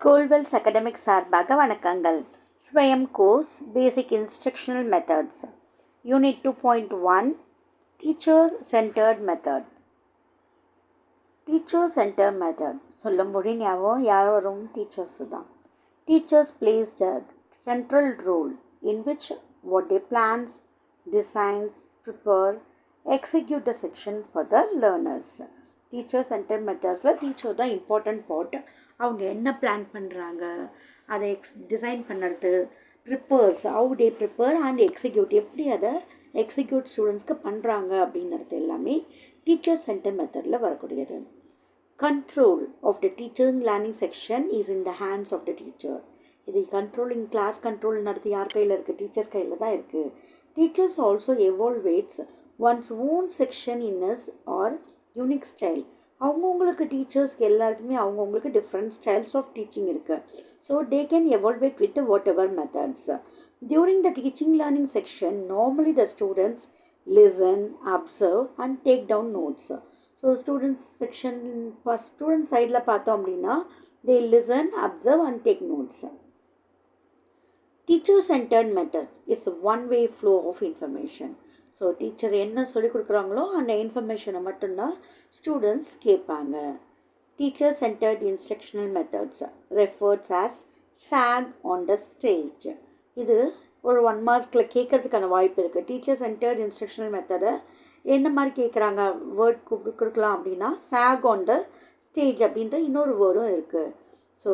கோல்வெல்ஸ் academic சார்பாக வணக்கங்கள். Swayam course basic instructional methods unit 2.1 teacher centred method. Teacher centre method சொல்லும்போது ஞாபகம் யார் வரும்? டீச்சர்ஸு தான். Teachers place the central role in which what they plans, designs, prepare, execute the section for the learners. Teacher centre மெத்தட்ஸில் teacher தான் important part. அவங்க என்ன plan பண்ணுறாங்க, அதை டிசைன் பண்ணுறது, prepares how they prepare and execute எப்படி அதை execute ஸ்டூடெண்ட்ஸ்க்கு பண்ணுறாங்க அப்படின்றது எல்லாமே டீச்சர் சென்டர் மெத்தடில் வரக்கூடியது. Control of the teacher learning section is in the hands of the teacher. இது கண்ட்ரோலிங் கிளாஸ் கண்ட்ரோல் நடத்தி யார் கையில் இருக்குது? டீச்சர்ஸ் கையில் தான் இருக்குது. Teachers also evaluates one's own section in as are unique style. அவங்கவுங்களுக்கு டீச்சர்ஸ்க்கு எல்லாருக்குமே அவங்கவுங்களுக்கு டிஃப்ரெண்ட் ஸ்டைல்ஸ் ஆஃப் டீச்சிங் இருக்குது. So they can evaluate with whatever methods. During the teaching learning section normally the students listen, observe and take down notes. So students section student சைடில் பார்த்தோம் அப்படின்னா they listen, observe and take notes. Teacher-centered methods is a one-way flow of information. So teacher என்ன சொல்லிக் கொடுக்குறாங்களோ அந்த இன்ஃபர்மேஷனை மட்டும்தான் students கேட்பாங்க. Teacher centred instructional methods refers as chalk on the stage. இது ஒரு 1 மார்க்கில் கேட்கறதுக்கான வாய்ப்பு இருக்குது. டீச்சர் சென்டர்ட் இன்ஸ்ட்ரக்ஷனல் மெத்தடை என்ன மாதிரி கேட்குறாங்க வேர்ட் கொடுக்கலாம் அப்படின்னா சாக் ஆன் த ஸ்டேஜ் அப்படின்ற இன்னொரு வேர்டும் இருக்குது. ஸோ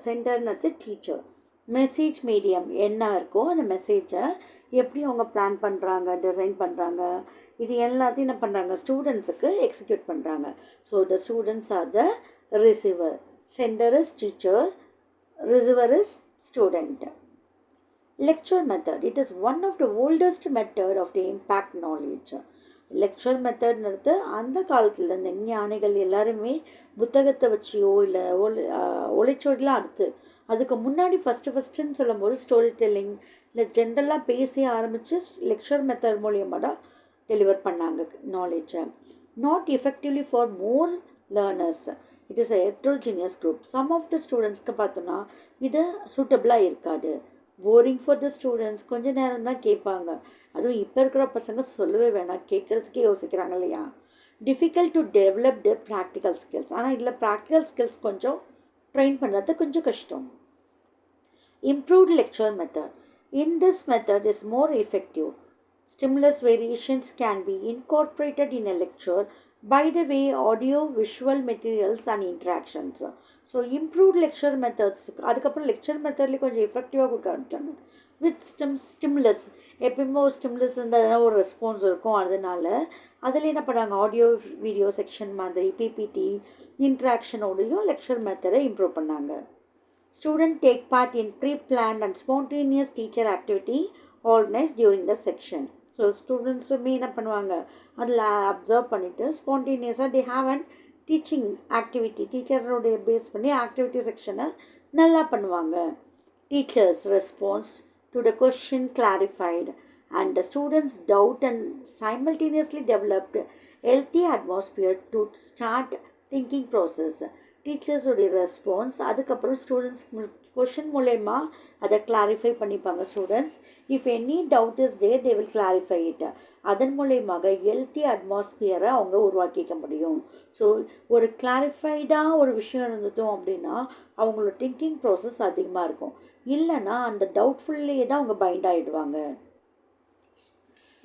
சென்டர்னது டீச்சர். மெசேஜ் மீடியம் என்ன இருக்கோ அந்த மெசேஜை எப்படி அவங்க பிளான் பண்ணுறாங்க, டிசைன் பண்ணுறாங்க, இது எல்லாத்தையும் என்ன பண்ணுறாங்க ஸ்டூடெண்ட்ஸுக்கு எக்ஸிக்யூட் பண்ணுறாங்க. So the students are the receiver. Centre is teacher, receiver is student. Lecture method it is one of the oldest method of the impact knowledge. Lecture மெத்தட்ன்றது அந்த காலத்தில் இந்த ஞானிகள் எல்லாருமே புத்தகத்தை வச்சியோ இல்லை ஒளிச்சோடலாம் அடுத்து அதுக்கு முன்னாடி ஃபஸ்ட்டுன்னு சொல்லும்போது ஸ்டோரி டெல்லிங் இல்லை ஜென்ரலாக பேசி ஆரம்பித்து லெக்சர் மெத்தட் மூலியமாக தான் டெலிவர் பண்ணாங்க நாலேஜை. Not effectively for more learners. It is a heterogeneous group. Some of the ஸ்டூடெண்ட்ஸ்க்கு பார்த்தோன்னா இது சூட்டபிளாக இருக்காது. Boring for the students. கொஞ்சம் நேரம் தான் கேட்பாங்க. அதுவும் இப்போ இருக்கிற பசங்க சொல்லவே வேணாம், கேட்குறதுக்கே யோசிக்கிறாங்க இல்லையா. Difficult to develop the practical skills. ஆனால் இதில் ப்ராக்டிக்கல் ஸ்கில்ஸ் கொஞ்சம் ட்ரெயின் பண்ணுறது கொஞ்சம் கஷ்டம். Improved lecture method. In this method is more effective. Stimulus variations can be incorporated in a lecture by the way audio, visual materials and interactions. So improved lecture methods அதுக்கப்புறம் lecture மெத்தட்லேயே கொஞ்சம் எஃபெக்டிவாக கொடுக்க ஆரம்பிச்சாங்க. With stimulus எப்பயுமே ஒரு stimulus இருந்தால் ஒரு response இருக்கும். அதனால் அதில் என்ன பண்ணாங்க ஆடியோ வீடியோ செக்ஷன் மாதிரி பிபிடி இன்ட்ராக்ஷனோடையும் லெக்சர் மெத்தடை இம்ப்ரூவ் பண்ணாங்க. Student take part in pre plan and spontaneous teacher activity organise during the section. So ஸ்டூடெண்ட்ஸுமே என்ன பண்ணுவாங்க அதில் அப்சர்வ் பண்ணிவிட்டு ஸ்பான்டேனியஸாக they have and teaching activity டீச்சருடைய பேஸ் பண்ணி ஆக்டிவிட்டி செக்ஷனை நல்லா பண்ணுவாங்க. Teachers response to the question clarified and the students doubt and simultaneously developed healthy atmosphere to start thinking process. டீச்சர்ஸுடைய ரெஸ்பான்ஸ் அதுக்கப்புறம் ஸ்டூடெண்ட்ஸ் கொஷின் மூலயமா அதை கிளாரிஃபை பண்ணிப்பாங்க students. If any doubt is there they will clarify it. அதன் மூலயமாக healthy அட்மாஸ்பியரை அவங்க உருவாக்கிக்க முடியும். So ஒரு கிளாரிஃபைடாக ஒரு விஷயம் இருந்ததும் அப்படின்னா அவங்களோட திங்கிங் ப்ராசஸ் அதிகமாக இருக்கும். இல்லைன்னா அந்த டவுட்ஃபுல்லையே தான் அவங்க பைண்ட் ஆகிடுவாங்க.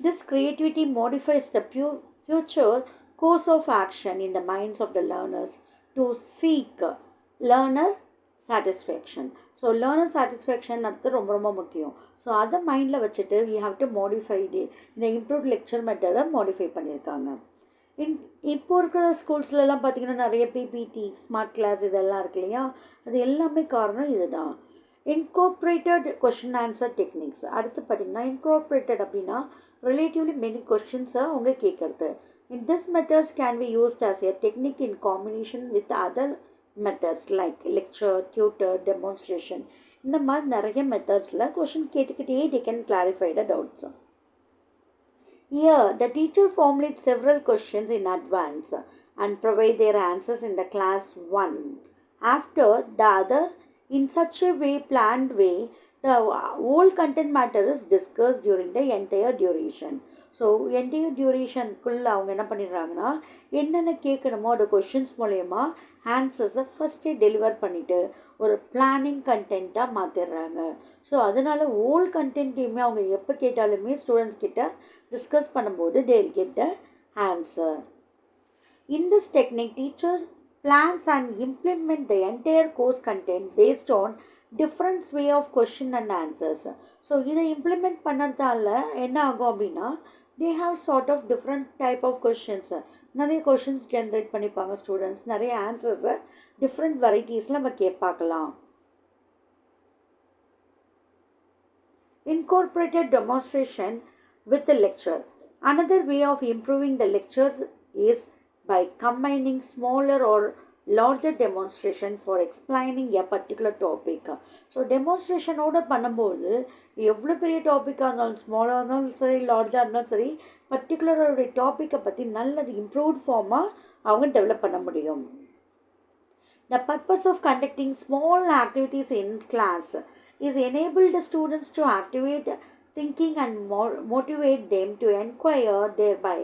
This creativity modifies the future course of action in the minds of the learners to seek learner satisfaction. So learner satisfaction அடுத்து ரொம்ப ரொம்ப முக்கியம். ஸோ அதை மைண்டில் வச்சுட்டு வி ஹாவ் டு மாடிஃபை இந்த இம்ப்ரூவ்ட் லெக்சர் மெத்தடை மாடிஃபை பண்ணியிருக்காங்க. இப்போ இருக்கிற ஸ்கூல்ஸ்லலாம் பார்த்திங்கன்னா நிறைய பிபிடி ஸ்மார்ட் கிளாஸ் இதெல்லாம் இருக்கு இல்லையா, அது எல்லாமே காரணம் இதுதான். Incorporated question answer techniques. அடுத்து பார்த்திங்கன்னா இன்கார்பரேட்டட் அப்படின்னா ரிலேட்டிவ்லி மெனி கொஷின்ஸை அவங்க கேட்குறது. This methods can be used as a technique in combination with other methods like lecture, tutor, demonstration. இந்த மாதிரி நிறைய மெத்தட்ஸில் கொஷின் கேட்டுக்கிட்டே they can clarify the doubts. Here, the teacher formulates several questions in advance and provide their answers in the class 1. After, the other In such a way, planned way, the whole content matter is discussed during the entire duration. So entire டியூரேஷனுக்குள்ளே அவங்க என்ன பண்ணிடுறாங்கன்னா என்னென்ன கேட்கணுமோ அந்த questions மூலயமா ஆன்சர்ஸை ஃபஸ்ட்டே deliver பண்ணிவிட்டு ஒரு planning கண்டென்ட்டாக மாற்றிடுறாங்க. So அதனால் ஹோல் கண்டென்ட்டையுமே அவங்க எப்போ கேட்டாலுமே ஸ்டூடெண்ட்ஸ் கிட்ட டிஸ்கஸ் பண்ணும்போது they will get the answer. In this technique, teacher plans and implement the entire course content based on different way of question and answers. So இதை implement பண்ணுறதால என்ன ஆகும் அப்படின்னா they have sort of different type of questions. நிறைய questions generate பண்ணிப்பாங்க students, நிறைய ஆன்சர்ஸை different வெரைட்டிஸில் நம்ம கேட்பாக்கலாம். Incorporated demonstration with the lecture. Another way of improving the lecture is by combining smaller or larger demonstration for explaining a particular topic. So டெமான்ஸ்ட்ரேஷனோடு பண்ணும்போது எவ்வளோ பெரிய டாப்பிக்காக இருந்தாலும் ஸ்மாலாக இருந்தாலும் சரி லார்ஜாக இருந்தாலும் சரி பர்டிகுலரோடைய டாப்பிக்கை பற்றி நல்ல இம்ப்ரூவ்ட் ஃபார்மாக அவங்க டெவலப் பண்ண முடியும். The purpose of conducting small activities in class is enable the students to activate thinking and motivate them to inquire, thereby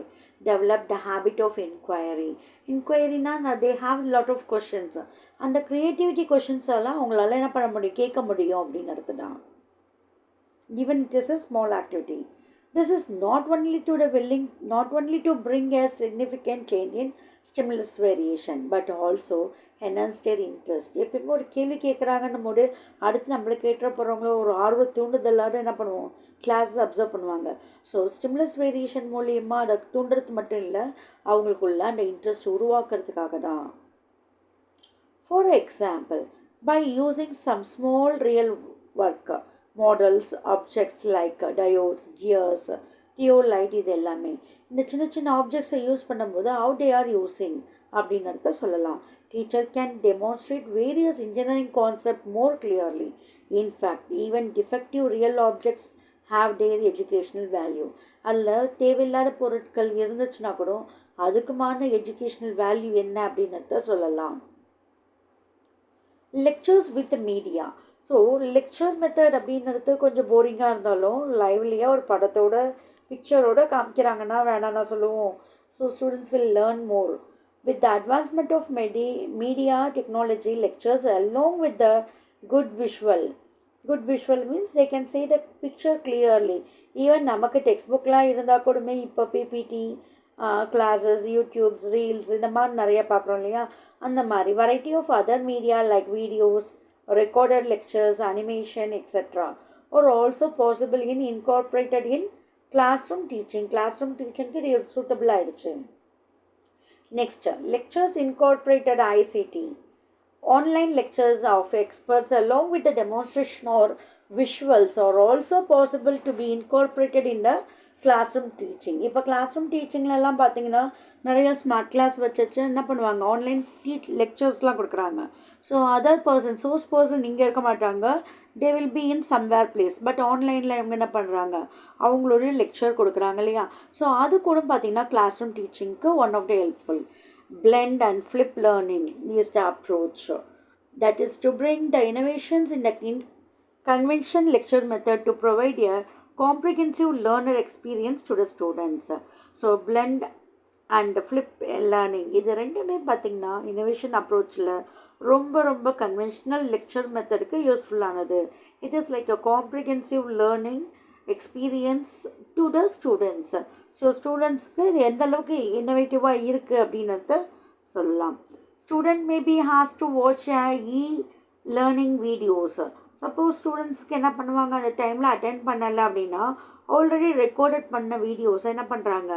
develop the habit of inquiry. Inquiry na they have a lot of questions and the creativity questions எல்லாம் அவங்களால என்ன பண்ண முடியும், கேட்க முடியும் அப்படின்னு அர்த்தம். Even it is a small activity. This is not only to bring a significant change in stimulus variation, but also enhance their interest. எப்பயுமே ஒரு கேள்வி கேட்குறாங்கன்னும் போது அடுத்து நம்மளை கேட்டுற போகிறவங்கள ஒரு ஆர்வ தூண்டுதலாக என்ன பண்ணுவோம், கிளாஸஸ் அப்சர்வ் பண்ணுவாங்க. ஸோ ஸ்டிமுலஸ் வேரியேஷன் மூலியமாக அதை தூண்டுறது மட்டும் இல்லை, அவங்களுக்குள்ள அந்த இன்ட்ரெஸ்ட் உருவாக்குறதுக்காக தான். For example, by using some small real work models, objects like diodes, gears, theolite, இது எல்லாமே இந்த சின்ன சின்ன ஆப்ஜெக்ட்ஸை யூஸ் பண்ணும்போது how they are using அப்படின்றத சொல்லலாம். Teacher can demonstrate various engineering concepts more clearly. In fact, even defective real objects have their educational value. அதில் தேவையில்லாத பொருட்கள் இருந்துச்சுன்னா கூட அதுக்குமான எஜுகேஷ்னல் வேல்யூ என்ன அப்படின்றத சொல்லலாம். Lectures with media. So lecture method அப்படின்றது கொஞ்சம் போரிங்காக இருந்தாலும் லைவ்லியாக ஒரு படத்தோட பிக்சரோட காமிக்கிறாங்கன்னா வேணாம் நான் சொல்லுவோம். So students will learn more. With the advancement of media technology, lectures along with the good visual means they can see the picture clearly. Even நமக்கு text புக்லாம் இருந்தால் கூடமே இப்போ பிபிடி கிளாஸஸ், யூடியூப்ஸ், ரீல்ஸ் இந்த மாதிரி நிறைய பார்க்குறோம் இல்லையா, அந்த மாதிரி variety of other media like videos, recorded lectures, animation, etc. are also possible in incorporated in classroom teaching. Classroom teaching க்கு இது suitable ஆயிடுச்சு. Next, lectures incorporated ICT. Online lectures of experts along with the demonstration or visuals are also possible to be incorporated in the classroom teaching. இப்போ classroom teachingலலாம் பார்த்தீங்கன்னா நிறைய smart class வச்சு என்ன பண்ணுவாங்க, online லெக்சர்ஸ்லாம் கொடுக்குறாங்க. So other person, source person இங்கே இருக்க மாட்டாங்க, they will be in somewhere place. But ஆன்லைனில் இவங்க என்ன பண்ணுறாங்க, அவங்களுடைய லெக்சர் கொடுக்குறாங்க இல்லையா. ஸோ அது கூட பார்த்திங்கன்னா கிளாஸ் ரூம் டீச்சிங்க்கு one of the helpful. Blend and flip learning is the approach. That is to bring the innovations in the conventional lecture method to provide a comprehensive learner experience to the students. So blend and flip learning இது ரெண்டுமே பார்த்திங்கன்னா innovation அப்ரோச்சில் ரொம்ப conventional lecture மெத்தடுக்கு யூஸ்ஃபுல்லானது. It is like a comprehensive learning experience to the students. So ஸ்டூடெண்ட்ஸ்க்கு இது எந்த அளவுக்கு இன்னோவேட்டிவாக இருக்குது அப்படின்றத சொல்லலாம். Student maybe has to watch learning videos. Suppose ஸ்டூடெண்ட்ஸ்க்கு என்ன பண்ணுவாங்க, அந்த டைமில் அட்டென்ட் பண்ணலை அப்படின்னா ஆல்ரெடி ரெக்கார்டட் பண்ண வீடியோஸை என்ன பண்ணுறாங்க,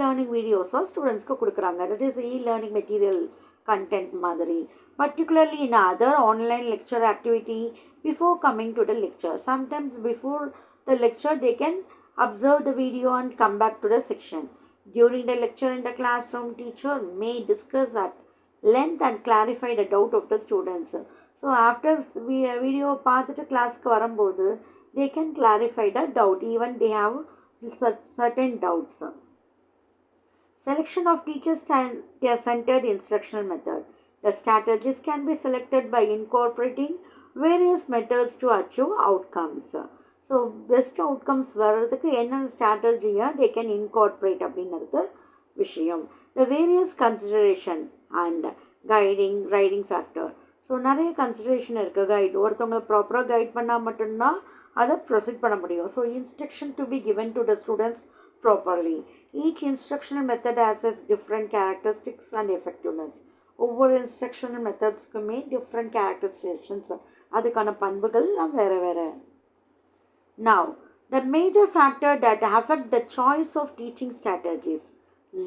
லேர்னிங் வீடியோஸாக ஸ்டூடெண்ட்ஸ்க்கு கொடுக்குறாங்க. That is learning material content மாதிரி. Particularly in other online lecture activity before coming to the lecture. Sometimes before the lecture they can observe the video and come back to the section. During the lecture in the classroom, teacher may discuss at length and clarify the doubt of the students. So after video பார்த்துட்டு கிளாஸ்க்கு வரும்போது they can clarify the doubt even they have certain doubts. Selection of teacher-centered instructional method. The strategies can be selected by incorporating various methods to achieve outcomes. So best outcomes வர்றதுக்கு என்னென்ன ஸ்ட்ராட்டஜியாக they can incorporate அப்படின்றது விஷயம். The various consideration and riding factor. So நிறைய consideration இருக்குது. ஒருத்தவங்களை ப்ராப்பராக guide பண்ணால் மட்டும்தான் அதை ப்ரொசீட் பண்ண முடியும். So instruction to be given to the students properly. Each instructional method has its different characteristics and effectiveness. ஒவ்வொரு இன்ஸ்ட்ரக்ஷனல் மெத்தட்ஸ்க்குமே டிஃப்ரெண்ட் கேரக்டரிஸ்டிக்ஸ், அதுக்கான பண்புகள்லாம் வேறு வேறு. Now, the major factor that affect the choice of teaching strategies,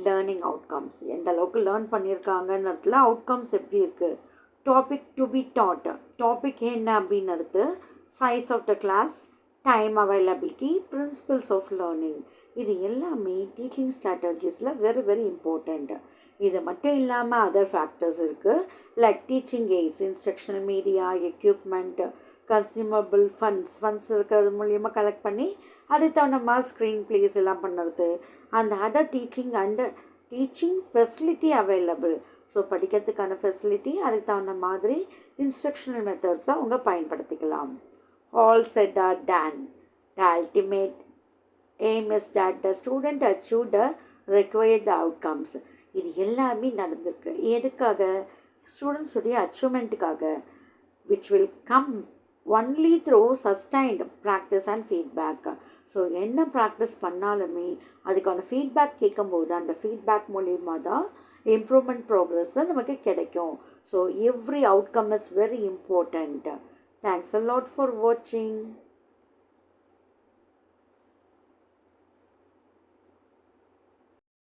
learning outcomes. எந்த அளவுக்கு learn பண்ணியிருக்காங்கன்னு outcomes எப்படி இருக்குது, topic to be taught, topic என்ன அப்படின்னுறது, size of the class, time availability, principles of learning. இது எல்லாமே டீச்சிங் ஸ்ட்ராட்டஜிஸில் வெரி வெரி இம்பார்ட்டண்ட். இது மட்டும் இல்லாமல் அதர் ஃபேக்டர்ஸ் இருக்குது, like teaching aids, instructional media, equipment, consumable funds இருக்கிறது மூலியமாக கலெக்ட் பண்ணி அதுக்கு தகுந்த மாதிரி ஸ்க்ரீன் ப்ளேஸ் எல்லாம் பண்ணுறது, அந்த other teaching facility available. So படிக்கிறதுக்கான ஃபெசிலிட்டி, அதுக்கு தகுந்த மாதிரி இன்ஸ்ட்ரக்ஷனல் மெத்தட்ஸை அவங்க பயன்படுத்திக்கலாம். All said or done, the ultimate aim is that the student achieve the required outcomes. இது எல்லாமே நடந்திருக்கு. எதுக்காக? ஸ்டூடெண்ட்ஸுடைய அச்சீவ்மெண்ட்டுக்காக, which will come only through sustained practice and feedback. So என்ன ப்ராக்டிஸ் பண்ணாலுமே அதுக்கான ஃபீட்பேக் கேட்கும்போது அந்த ஃபீட்பேக் மூலியமாக தான் இம்ப்ரூவ்மெண்ட் ப்ரோக்ரஸ்ஸு நமக்கு கிடைக்கும். So every outcome is very important. Thanks a lot for watching.